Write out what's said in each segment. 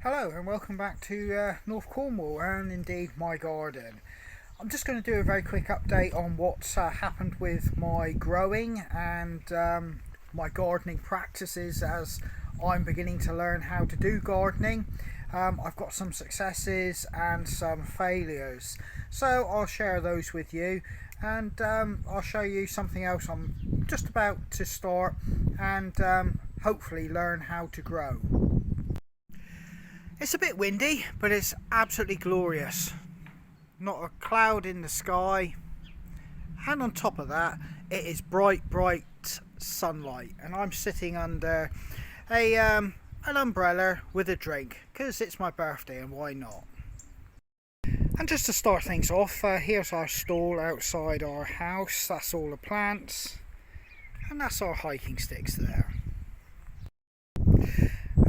Hello and welcome back to North Cornwall and indeed my garden. I'm just going to do a very quick update on what's happened with my growing and my gardening practices as I'm beginning to learn how to do gardening. I've got some successes and some failures, so I'll share those with you, and I'll show you something else I'm just about to start and hopefully learn how to grow. It's a bit windy, but it's absolutely glorious. Not a cloud in the sky. And on top of that, it is bright sunlight. And I'm sitting under an umbrella with a drink, because it's my birthday and why not? And just to start things off, here's our stall outside our house. That's all the plants. And that's our hiking sticks there.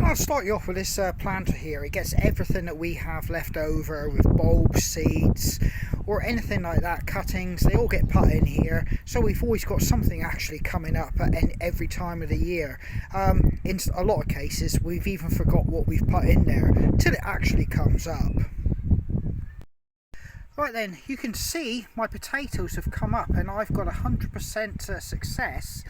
I'll start you off with this planter here. It gets everything that we have left over with bulbs, seeds or anything like that, cuttings, they all get put in here, so we've always got something actually coming up at every time of the year. In a lot of cases we've even forgot what we've put in there till it actually comes up. Right then, you can see my potatoes have come up and I've got 100% success.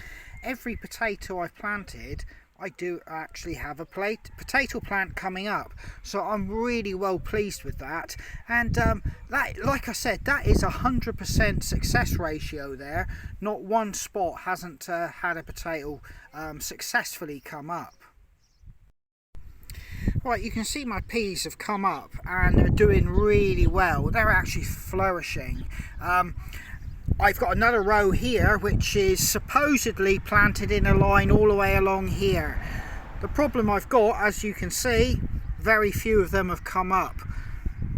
Every potato I've planted, I do actually have a potato plant coming up, so I'm really well pleased with that. And that, like I said, that is 100% success ratio there. Not one spot hasn't had a potato successfully come up. Right, you can see my peas have come up and they're doing really well. They're actually flourishing. I've got another row here which is supposedly planted in a line all the way along here. The problem I've got, as you can see, very few of them have come up,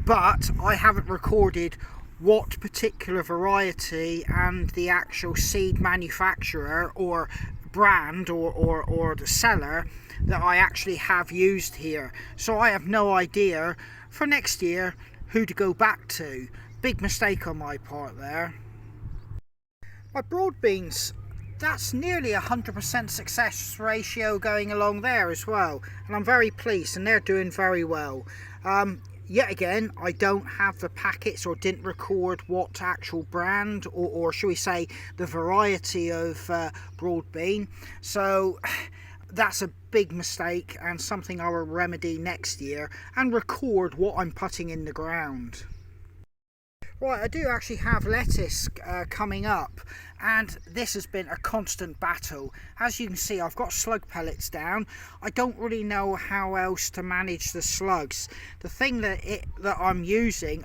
but I haven't recorded what particular variety and the actual seed manufacturer or brand or the seller that I actually have used here, so I have no idea for next year who to go back to. Big mistake on my part there. My broad beans, that's nearly 100% success ratio going along there as well, and I'm very pleased, and they're doing very well. Yet again, I don't have the packets or didn't record what actual brand or should we say the variety of broad bean, so that's a big mistake and something I will remedy next year and record what I'm putting in the ground. Right, I do actually have lettuce coming up, and this has been a constant battle. As you can see, I've got slug pellets down. I don't really know how else to manage the slugs. The thing that I'm using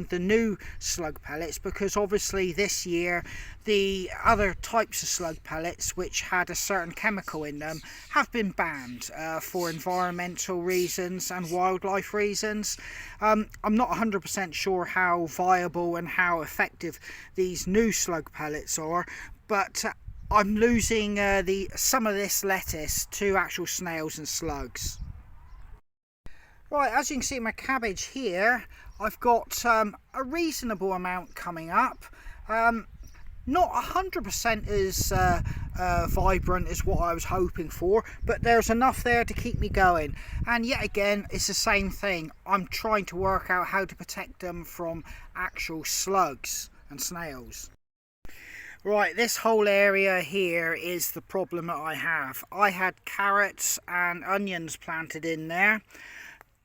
the new slug pellets, because obviously this year the other types of slug pellets which had a certain chemical in them have been banned for environmental reasons and wildlife reasons. I'm not 100% sure how viable and how effective these new slug pellets are, but I'm losing some of this lettuce to actual snails and slugs. Right, as you can see my cabbage here, I've got a reasonable amount coming up. Not 100% as vibrant as what I was hoping for, but there's enough there to keep me going. And yet again, it's the same thing. I'm trying to work out how to protect them from actual slugs and snails. Right, this whole area here is the problem that I have. I had carrots and onions planted in there.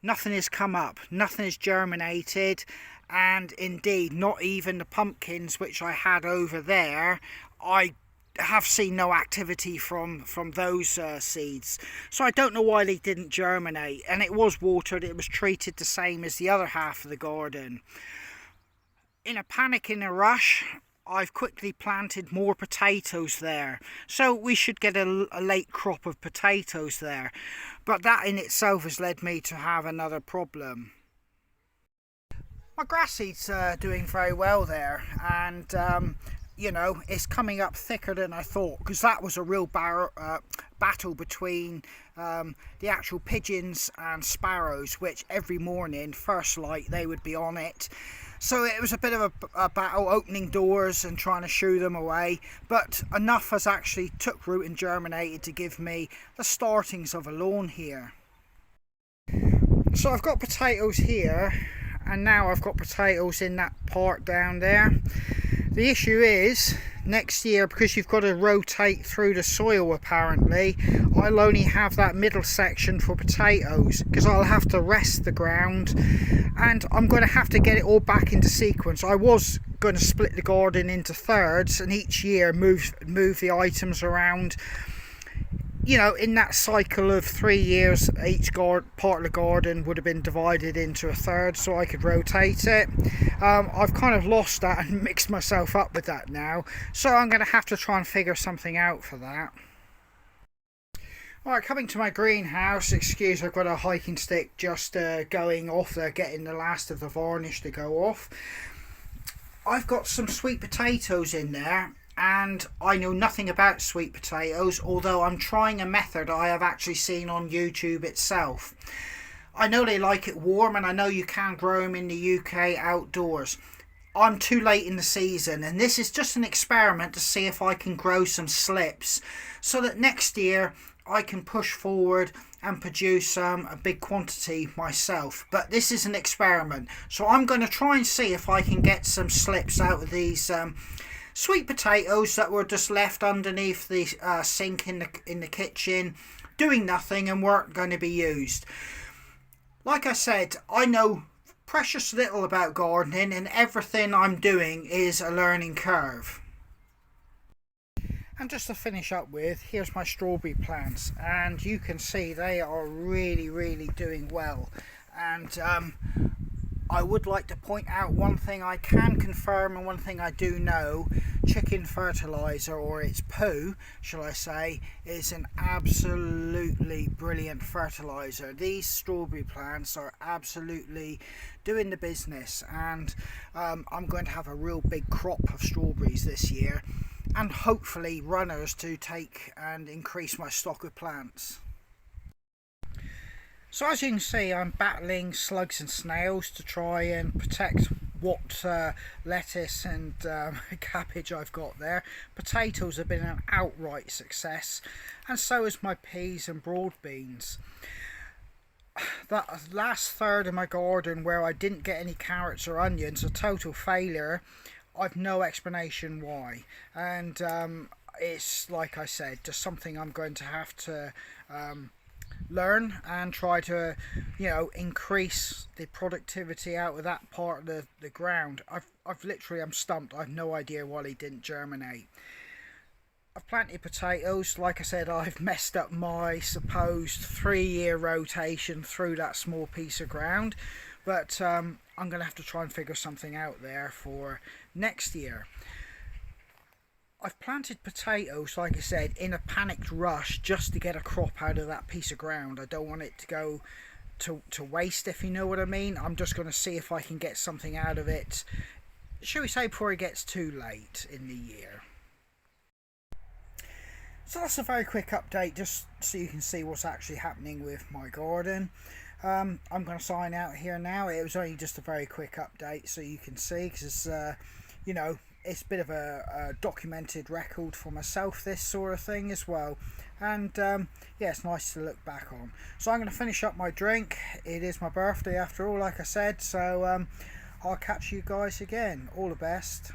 Nothing has come up, nothing has germinated, and indeed not even the pumpkins which I had over there. I have seen no activity from those seeds, so I don't know why they didn't germinate. And it was watered, it was treated the same as the other half of the garden. In a panic, in a rush, I've quickly planted more potatoes there, so we should get a late crop of potatoes there, but that in itself has led me to have another problem. My grass seed's doing very well there, and you know, it's coming up thicker than I thought, because that was a real battle between the actual pigeons and sparrows, which every morning, first light, they would be on it. So it was a bit of a battle opening doors and trying to shoo them away, but enough has actually took root and germinated to give me the startings of a lawn here. So I've got potatoes here, and now I've got potatoes in that part down there. The issue is, next year, because you've got to rotate through the soil apparently, I'll only have that middle section for potatoes, because I'll have to rest the ground, and I'm going to have to get it all back into sequence. I was going to split the garden into thirds, and each year move the items around. You know, in that cycle of 3 years, each part of the garden would have been divided into a third, so I could rotate it. I've kind of lost that and mixed myself up with that now, so I'm going to have to try and figure something out for that. Alright, coming to my greenhouse. Excuse, I've got a hiking stick just going off there, getting the last of the varnish to go off. I've got some sweet potatoes in there, and I know nothing about sweet potatoes, although I'm trying a method I have actually seen on YouTube itself. I know they like it warm, and I know you can grow them in the UK outdoors. I'm too late in the season, and this is just an experiment to see if I can grow some slips so that next year I can push forward and produce a big quantity myself. But this is an experiment, so I'm going to try and see if I can get some slips out of these sweet potatoes that were just left underneath the sink in the kitchen, doing nothing and weren't going to be used. Like I said, I know precious little about gardening, and everything I'm doing is a learning curve. And just to finish up with, here's my strawberry plants, and you can see they are really doing well. And I would like to point out one thing I can confirm and one thing I do know. Chicken fertilizer, or its poo shall I say, is an absolutely brilliant fertilizer. These strawberry plants are absolutely doing the business, and I'm going to have a real big crop of strawberries this year, and hopefully runners to take and increase my stock of plants. So as you can see, I'm battling slugs and snails to try and protect what lettuce and cabbage I've got there. Potatoes have been an outright success, and so is my peas and broad beans. That last third of my garden where I didn't get any carrots or onions, a total failure. I've no explanation why, and it's, like I said, just something I'm going to have to learn and try to, you know, increase the productivity out of that part of the ground. I've literally, I'm stumped. I've no idea why they didn't germinate. I've planted potatoes. Like I said, I've messed up my supposed 3-year rotation through that small piece of ground, but I'm going to have to try and figure something out there for next year. I've planted potatoes, like I said, in a panicked rush just to get a crop out of that piece of ground. I don't want it to go to waste, if you know what I mean. I'm just going to see if I can get something out of it, shall we say, before it gets too late in the year. So that's a very quick update, just so you can see what's actually happening with my garden. I'm going to sign out here now. It was only just a very quick update so you can see, because you know, it's a bit of a documented record for myself, this sort of thing as well. And yeah, it's nice to look back on. So I'm going to finish up my drink. It is my birthday after all, like I said, so I'll catch you guys again. All the best.